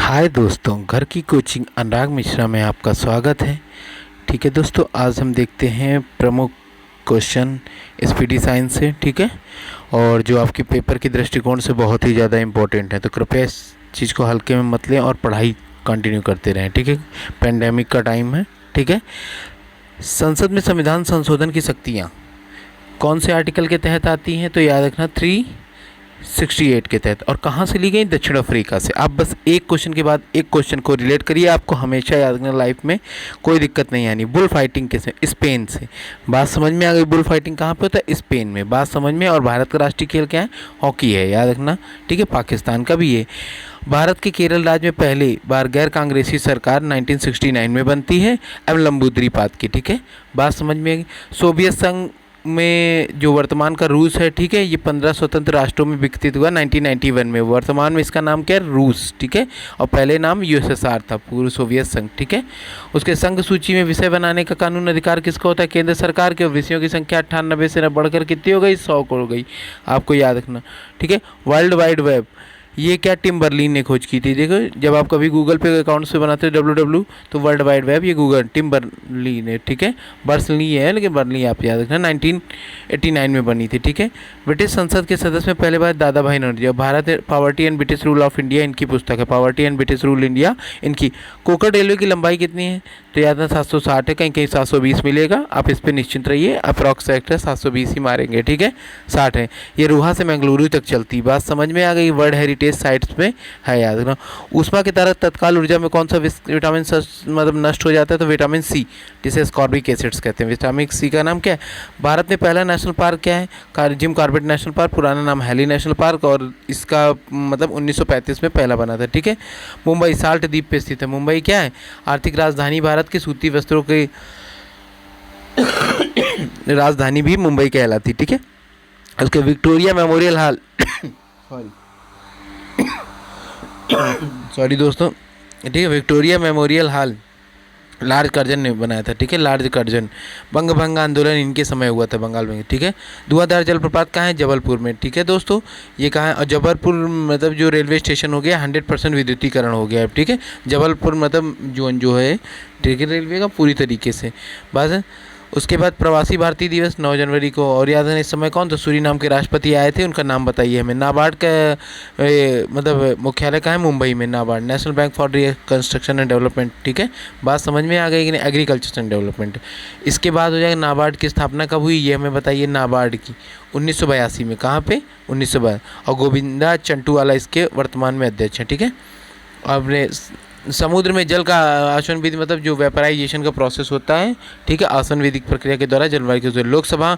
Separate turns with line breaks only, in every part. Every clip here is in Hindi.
हाय दोस्तों, घर की कोचिंग अनुराग मिश्रा में आपका स्वागत है। ठीक है दोस्तों, आज हम देखते हैं प्रमुख क्वेश्चन स्पीडी साइंस से। ठीक है, और जो आपके पेपर के दृष्टिकोण से बहुत ही ज़्यादा इम्पोर्टेंट है, तो कृपया इस चीज़ को हल्के में मत लें और पढ़ाई कंटिन्यू करते रहें। ठीक है, पेंडेमिक का टाइम है। ठीक है, संसद में संविधान संशोधन की शक्तियाँ कौन से आर्टिकल के तहत आती हैं? तो याद रखना 368 के तहत। और कहाँ से ली गई? दक्षिण अफ्रीका से। आप बस एक क्वेश्चन के बाद एक क्वेश्चन को रिलेट करिए, आपको हमेशा याद रखना, लाइफ में कोई दिक्कत नहीं आनी। बुल फाइटिंग कैसे? स्पेन से। बात समझ में आ गई? बुल फाइटिंग कहाँ पे होता है? स्पेन में। बात समझ में? और भारत का राष्ट्रीय खेल क्या है? हॉकी है, याद रखना। ठीक है, पाकिस्तान का भी है। भारत के केरल राज्य में पहली बार गैर कांग्रेसी सरकार 1969 में बनती है, एम नंबूदरी-पात की। ठीक है, बात समझ में आई? सोवियत संघ में जो वर्तमान का रूस है, ठीक है, ये 15 स्वतंत्र राष्ट्रों में विकसित हुआ 1991 में। वर्तमान में इसका नाम क्या है? रूस। ठीक है, और पहले नाम यूएसएसआर था, पूर्व सोवियत संघ। ठीक है, उसके संघ सूची में विषय बनाने का कानून अधिकार किसका होता है? केंद्र सरकार के। विषयों की संख्या 98 से न बढ़कर कितनी हो गई? 100 हो गई, आपको याद रखना। ठीक है, वर्ल्ड वाइड वेब, ये क्या टिम बर्लिन ने खोज की थी? देखो, जब आप कभी गूगल पे अकाउंट से बनाते हो www, तो वर्ल्ड वाइड वेब ये गूगल टिम बर्लिन है। ठीक है, बर्सली है लेकिन बर्ली आप याद रखना, 1989 में बनी थी। ठीक है, ब्रिटिश संसद के सदस्य में पहले बार Dadabhai Naoroji. Bharat poverty and British rule of India, इनकी पुस्तक है, poverty and British rule India इनकी। कोकर रेलवे की लंबाई कितनी है? तो याद ना 760 है, कहीं कहीं 720 मिलेगा, आप इस पर निश्चिंत रहिए। अप्रॉक्स है 720 ही मारेंगे। ठीक है, 60 है। ये रोहा से मंगलुरु तक चलती। बात समझ में आ गई? वर्ल्ड हेरिटेज साइट्स में है, याद रखना। ऊष्मा के तहत तत्काल ऊर्जा में कौन सा विटामिन मतलब नष्ट हो जाता है? तो विटामिन सी, जिसे स्कॉर्बिक एसिड्स कहते हैं। विटामिन सी का नाम क्या है? भारत में पहला नेशनल पार्क क्या है? जिम कॉर्बेट नेशनल पार्क, पुराना नाम हैली नेशनल पार्क, और इसका मतलब 1935 में पहला बना था। ठीक है, मुंबई साल्ट द्वीप पे स्थित है। मुंबई क्या है? आर्थिक राजधानी भारत की। सूती वस्त्रों की राजधानी भी मुंबई कहलाती। ठीक है, उसके विक्टोरिया मेमोरियल हॉल सॉरी दोस्तों, ठीक है, Victoria memorial hall large Curzon ने बनाया था। ठीक है, लार्ज कर्जन। बंग भंग आंदोलन इनके समय हुआ था बंगाल में। ठीक है, धुआंधार जलप्रपात कहाँ है? जबलपुर में। ठीक है दोस्तों, ये कहाँ है? और जबलपुर मतलब जो रेलवे स्टेशन हो गया 100% विद्युतीकरण हो गया है। ठीक है, जबलपुर मतलब जो है, ठीक है, रेलवे का पूरी तरीके से। बस उसके बाद प्रवासी भारतीय दिवस 9 जनवरी को। और याद है इस समय कौन था? सूरीनाम के राष्ट्रपति आए थे, उनका नाम बताइए हमें। नाबार्ड का मतलब मुख्यालय कहाँ है? मुंबई में। NABARD national bank for reconstruction and development. ठीक है, बात समझ में आ गई कि नहीं? Agriculture and development. इसके बाद हो जाएगा नाबार्ड की स्थापना कब हुई, ये हमें बताइए। नाबार्ड की 1982 में। कहाँ पे? 1982। और गोविंदा चंटूवाला इसके वर्तमान में अध्यक्ष हैं। ठीक है, अपने समुद्र में जल का आसन विधि मतलब जो वेपराइजेशन का प्रोसेस होता है। ठीक है, आसन विधिक प्रक्रिया के द्वारा जलवायु के लोकसभा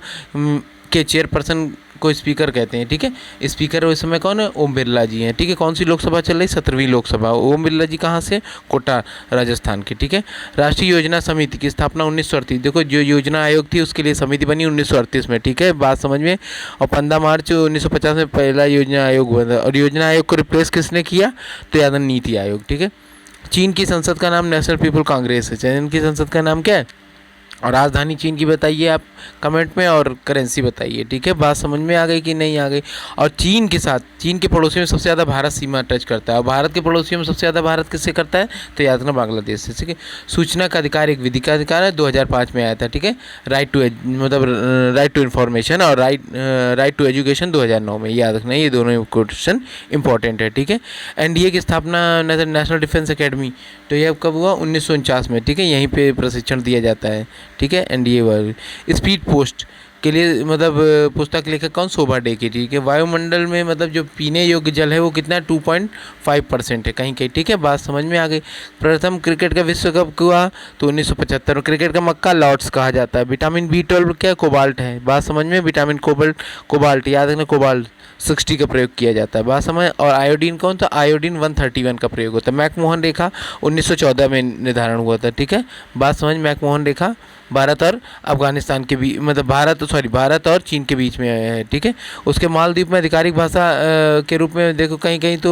के चेयरपर्सन को स्पीकर कहते हैं। ठीक है, स्पीकर इस समय कौन है? ओम बिरला जी हैं। ठीक है, कौन सी लोकसभा चल रही? 17वीं लोकसभा। ओम बिरला जी कहाँ से? कोटा, राजस्थान के। ठीक है, राष्ट्रीय योजना समिति की स्थापना 1938। देखो, जो योजना आयोग थी उसके लिए समिति बनी 1938 में। ठीक है, बात समझ में। और 15 मार्च 1950 में पहला योजना आयोग बना। और योजना आयोग को रिप्लेस किसने किया? तो याद नीति आयोग। ठीक है, चीन की संसद का नाम नेशनल पीपल कांग्रेस है। चीन की संसद का नाम क्या है? और राजधानी चीन की बताइए आप कमेंट में, और करेंसी बताइए। ठीक है, बात समझ में आ गई कि नहीं आ गई? और चीन के साथ चीन के पड़ोसियों में सबसे ज़्यादा भारत सीमा टच करता है। और भारत के पड़ोसियों में सबसे ज़्यादा भारत किससे करता है? तो याद रखना, बांग्लादेश से। ठीक है, सूचना का अधिकार एक विधि का अधिकार है, 2005 में आया था। ठीक है, राइट टू इन्फॉर्मेशन और राइट टू एजुकेशन 2009 में। याद रखना, ये दोनों क्वेश्चन इंपॉर्टेंट है। ठीक है, एनडीए की स्थापना नेशनल डिफेंस अकेडमी, तो ये कब हुआ? 1949 में। ठीक है, यहीं पे प्रशिक्षण दिया जाता है। ठीक है, एनडीए वर्ग। स्पीड पोस्ट के लिए मतलब पुस्तक लेखक कौन? शोभा डे की। ठीक है, वायुमंडल में मतलब जो पीने योग्य जल है वो कितना है? 2.5% है कहीं कहीं। ठीक है, बात समझ में आ गई। प्रथम क्रिकेट का विश्व कप हुआ? तो 1975 में। क्रिकेट का मक्का लॉर्ड्स कहा जाता है। विटामिन B12 क्या? कोबाल्ट है। बात समझ में? विटामिन कोबाल्ट याद रखना, कोबाल्ट 60 का प्रयोग किया जाता है। बात समझ। और आयोडीन कौन था? आयोडीन 131 का प्रयोग होता है। मैकमोहन रेखा 1914 में निर्धारण हुआ था। ठीक है, बात समझ। मैकमोहन रेखा भारत और अफगानिस्तान के बीच मतलब सॉरी भारत और चीन के बीच में है, ठीक है। उसके मालदीव में आधिकारिक भाषा के रूप में देखो कहीं कहीं तो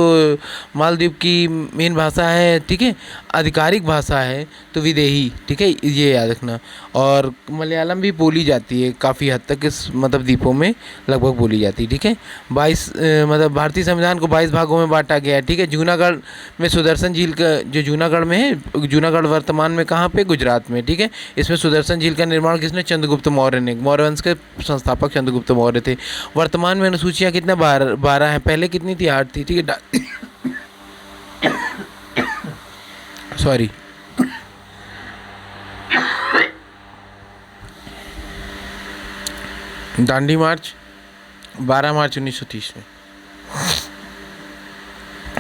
मालदीव की मेन भाषा है, ठीक है, आधिकारिक भाषा है तो विदेही, ठीक है, ये याद रखना। और मलयालम भी बोली जाती है काफ़ी हद तक, इस मतलब द्वीपों में लगभग बोली जाती है, ठीक है। 22 मतलब भारतीय संविधान को 22 भागों में बांटा गया है, ठीक है। जूनागढ़ में सुदर्शन झील का जो जूनागढ़ में है, जूनागढ़ वर्तमान में कहाँ पे, गुजरात में, ठीक है। इसमें सुदर्शन झील का निर्माण किसने, चंद्रगुप्त मौर्य ने, मौर्य वंश के संस्थापक चंद्रगुप्त मौर्य थे। वर्तमान में अनुसूचियाँ कितना 12 है, पहले कितनी थी, 8 थी, ठीक है। सॉरी, दांडी मार्च 12 मार्च 1930 में।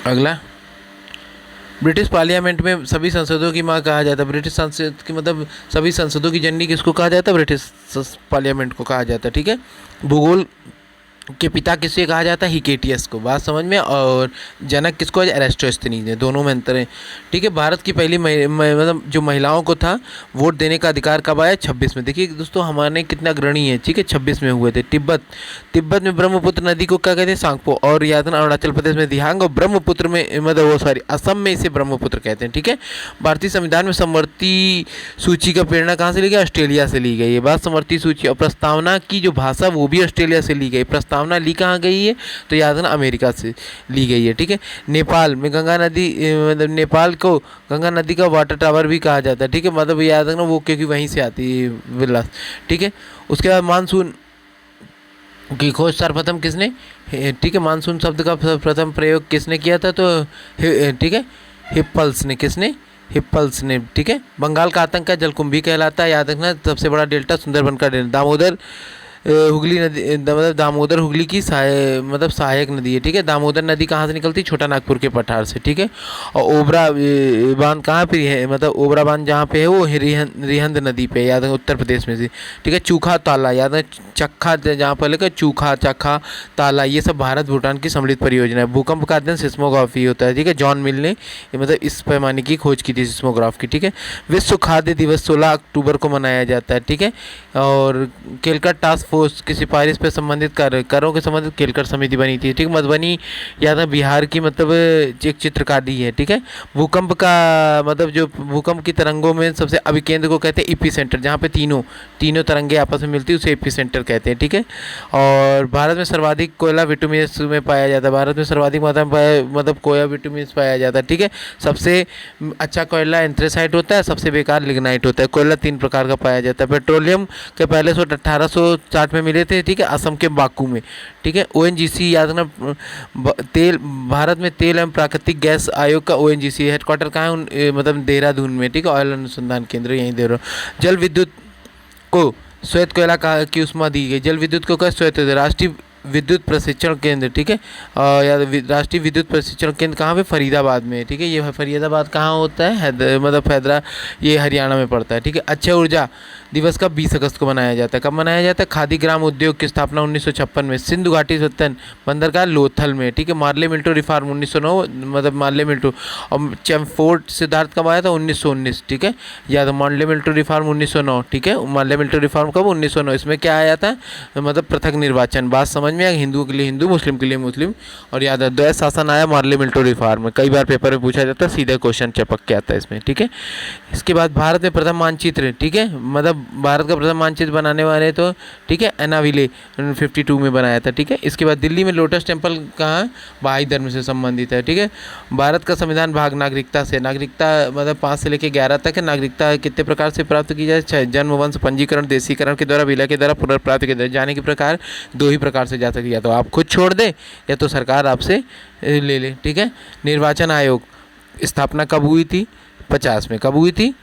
अगला, ब्रिटिश पार्लियामेंट में सभी संसदों की माँ कहा जाता है। ब्रिटिश संसद की मतलब सभी संसदों की जननी किसको कहा जाता है, ब्रिटिश पार्लियामेंट को कहा जाता है, ठीक है। भूगोल के पिता किससे कहा जाता है, हिकेटियस को, बात समझ में। और जनक किसको, एरिस्टोस्थेनीज ने, दोनों में अंतर है, ठीक है। भारत की पहली मतलब जो महिलाओं को था वोट देने का अधिकार कब आया, 26 में। देखिए दोस्तों हमारे कितना अग्रणी है, ठीक है, 26 में हुए थे। तिब्बत में ब्रह्मपुत्र नदी को क्या कहते हैं, सांगपो। और याद रखना अरुणाचल प्रदेश में दिहांग, और ब्रह्मपुत्र में मतलब वो सॉरी असम में इसे ब्रह्मपुत्र कहते हैं, ठीक है। भारतीय संविधान में समवर्ती सूची का प्रेरणा कहाँ से ली गई, ऑस्ट्रेलिया से ली गई है, बात समवर्ती सूची। और प्रस्तावना की जो भाषा वो भी ऑस्ट्रेलिया से ली गई। प्रस्तावना ली कहाँ गई है, तो याद रखना अमेरिका से ली गई है, ठीक है। नेपाल में गंगा नदी मतलब नेपाल को गंगा नदी का वाटर टावर भी कहा जाता है, ठीक है, मतलब याद रखना वो क्योंकि वहीं से आती है विलास, ठीक है। उसके बाद मानसून की खोज सर्वप्रथम किसने, ठीक है, मानसून शब्द का प्रथम प्रयोग किसने किया था, तो ठीक है, हिप्पल्स ने, किसने, हिप्पल्स ने, ठीक है। बंगाल का आतंक का जलकुंभी कहलाता है, याद रखना। सबसे बड़ा डेल्टा सुंदरबन का डेल्टा। दामोदर हुगली नदी मतलब दामोदर हुगली की सहायक नदी है, ठीक है। दामोदर नदी कहाँ से निकलती है, छोटा नागपुर के पठार से, ठीक है। और ओबरा बांध कहाँ पे है, मतलब ओबरा बांध जहाँ पे है वो रिहंद नदी पे, याद है, उत्तर प्रदेश में से, ठीक है। चूखा ताला, याद है, चक्खा जहाँ पर लेकर चूखा चक्खा ताला, ये सब भारत भूटान की सम्मिलित परियोजना है। भूकंप का अध्ययन सिस्मोग्राफी होता है, ठीक है। जॉन मिल ने मतलब इस पैमाने की खोज की थी, सिस्मोग्राफ की, ठीक है। विश्व खाद्य दिवस 16 अक्टूबर को मनाया जाता है, ठीक है। और केलकर टास्क फोर्स की सिफारिश पर संबंधित करों के संबंधित केलकर समिति बनी थी, ठीक। मधुबनी याद है बिहार की मतलब एक चित्रकारी है, ठीक है। भूकंप का मतलब जो भूकंप की तरंगों में सबसे अभिकेंद्र को कहते हैं एपी सेंटर, जहाँ पे तीनों तरंगे आपस में मिलती है उसे एपी सेंटर कहते हैं, ठीक है। और भारत में सर्वाधिक कोयला विटुमिनस में पाया जाता है। भारत में सर्वाधिक मात्रा में मतलब कोयला विटुमिनस पाया जाता है, ठीक है। सबसे अच्छा कोयला एंथ्रेसाइट होता है, सबसे बेकार लिग्नाइट होता है। कोयला 3 प्रकार का पाया जाता है। पेट्रोलियम के पहले 1860 में मिले थे, ठीक है, असम के बाकू में, ठीक है। ओएनजीसी याद रखना, तेल भारत में तेल एवं प्राकृतिक गैस आयोग का ओएनजीसी हेडक्वार्टर कहाँ है, मतलब देहरादून में, ठीक है। ऑयल अनुसंधान केंद्र यहीं देहरादून। जल विद्युत को श्वेत कोयला की उष्मा दी गई। जल विद्युत को क्या, श्वेत राष्ट्रीय विद्युत प्रशिक्षण केंद्र, ठीक है। या राष्ट्रीय विद्युत प्रशिक्षण केंद्र कहाँ पे, फरीदाबाद में, ठीक है। ये फरीदाबाद कहाँ होता है, मतलब ये हरियाणा में पड़ता है, ठीक है। अक्षय ऊर्जा दिवस का 20 अगस्त को मनाया जाता है। कब मनाया जाता है, खादी ग्राम उद्योग की स्थापना 1956 में। सिंधु घाटी सत्तन बंदरगाह लोथल में, ठीक है। मार्ले मिल्टो रिफॉर्म 1909 मतलब मार्ले मिल्टो। और चैमफोर्ड सिद्धार्थ कब आया था, 1919, ठीक है। याद मार्ले मिल्टो रिफॉर्म 1909, ठीक है। मार्ले मिल्टो रिफॉर्म कब, 1909। इसमें क्या आया था, मतलब पृथक निर्वाचन, बात समझ में आया, हिंदुओं के लिए हिंदू, मुस्लिम के लिए मुस्लिम। और याद है द्वैत शासन आया मार्ले मिल्टो रिफॉर्म में। कई बार पेपर में पूछा जाता है, सीधे क्वेश्चन चपक के आता है इसमें, ठीक है। इसके बाद भारत में प्रथम मानचित्र, ठीक है, मतलब भारत का प्रथम मानचित्र बनाने वाले तो, ठीक है, एना विले 52 में बनाया था, ठीक है। इसके बाद दिल्ली में लोटस टेम्पल कहाँ, बहाई धर्म से संबंधित है, ठीक है। भारत का संविधान भाग नागरिकता से, नागरिकता मतलब 5 से लेकर 11 तक है। नागरिकता कितने प्रकार से प्राप्त की जाए, जन्म, वंश, पंजीकरण, देशीकरण के द्वारा, विलय के द्वारा, पुनर्प्राप्ति के द्वारा। जाने के प्रकार 2 ही प्रकार से जा सकती है, या तो आप खुद छोड़ दें या तो सरकार आपसे ले ले, ठीक है। निर्वाचन आयोग स्थापना कब हुई थी, 50 में। कब हुई थी,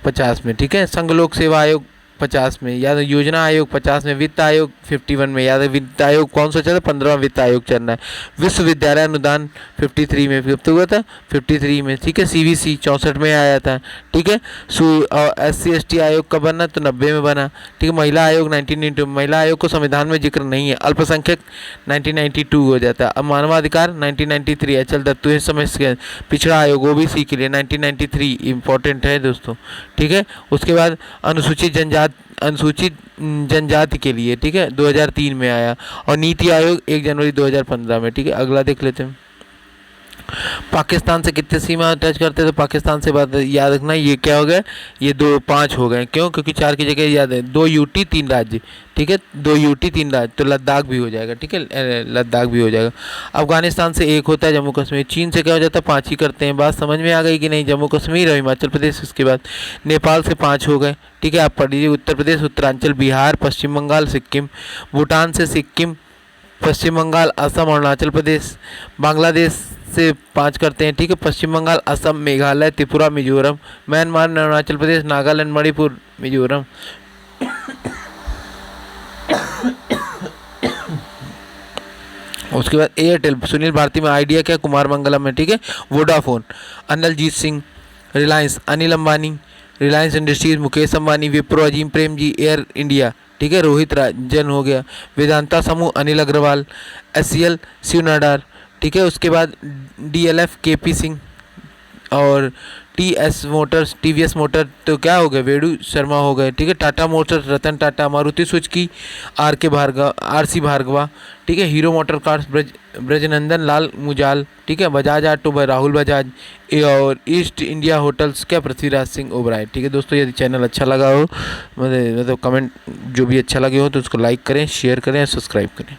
50 में, ठीक है। संघ लोक सेवा आयोग 50 में। याद योजना आयोग 50 में। वित्त आयोग 51 में। याद है वित्त आयोग कौन सा चल रहा है, 15वां वित्त आयोग चल रहा है। विश्वविद्यालय अनुदान 53 में, कब हुआ था, 53 में, ठीक है। सीवीसी 64 में आया था, ठीक है। SC/ST आयोग कब बना, तो 90 में बना, ठीक है। महिला आयोग 1992, महिला आयोग को संविधान में जिक्र नहीं है। अल्पसंख्यक 1992 हो जाता है। अब मानवाधिकार 1993, अचल दत्तू समय पिछड़ा आयोग OBC के लिए 1993 इंपॉर्टेंट है दोस्तों, ठीक है। उसके बाद अनुसूचित जनजाति अनुसूचित जनजाति के लिए, ठीक है, 2003 में आया। और नीति आयोग 1 जनवरी 2015 में, ठीक है। अगला देख लेते हैं। पाकिस्तान से कितने सीमा टच करते हैं, तो पाकिस्तान से बात याद रखना, ये क्या हो गया, ये 5 हो गए। क्यों? क्योंकि 4 की जगह याद है 2 यूटी 3 राज्य, ठीक है, 2 यूटी 3 राज्य, तो लद्दाख भी हो जाएगा, ठीक है, लद्दाख भी हो जाएगा। अफगानिस्तान से 1 होता है, जम्मू कश्मीर। चीन से क्या हो जाता है, 5 ही करते हैं। बात समझ में आ गई कि नहीं? जम्मू कश्मीर और हिमाचल प्रदेश। उसके बाद नेपाल से 5 हो गए, ठीक है। आप पढ़ लीजिए, उत्तर प्रदेश, उत्तरांचल, बिहार, पश्चिम बंगाल, सिक्किम। भूटान से सिक्किम, पश्चिम बंगाल, असम, अरुणाचल प्रदेश। बांग्लादेश से 5 करते हैं, ठीक है, पश्चिम बंगाल, असम, मेघालय, त्रिपुरा, मिजोरम। म्यांमार, अरुणाचल प्रदेश, नागालैंड, मणिपुर, मिजोरम। उसके बाद एयरटेल, सुनील भारती में। आइडिया क्या, कुमार मंगलम में, ठीक है। वोडाफोन, अनिलजीत सिंह। रिलायंस, अनिल अंबानी। रिलायंस इंडस्ट्रीज, मुकेश अंबानी। विप्रो, अजीम प्रेम जी। एयर इंडिया, ठीक है, रोहित राजन हो गया। वेदांता समूह, अनिल अग्रवाल। एससीएल, शिव नाडार, ठीक है। उसके बाद डीएलएफ, केपी सिंह। और टीवीएस मोटर तो क्या हो गए, वेणु शर्मा हो गए, ठीक है। Tata Motors, Ratan Tata. Maruti Suzuki, RC Bhargava, ठीक है। हीरो मोटर कार्स, ब्रजनंदन लाल मुजाल, ठीक है। बजाज ऑटो, राहुल बजाज। और ईस्ट इंडिया होटल्स, क्या, पृथ्वीराज सिंह ओबराय, ठीक है। दोस्तों यदि चैनल अच्छा लगा हो, मतलब कमेंट जो भी अच्छा लगे हो तो उसको लाइक करें, शेयर करें, सब्सक्राइब करें।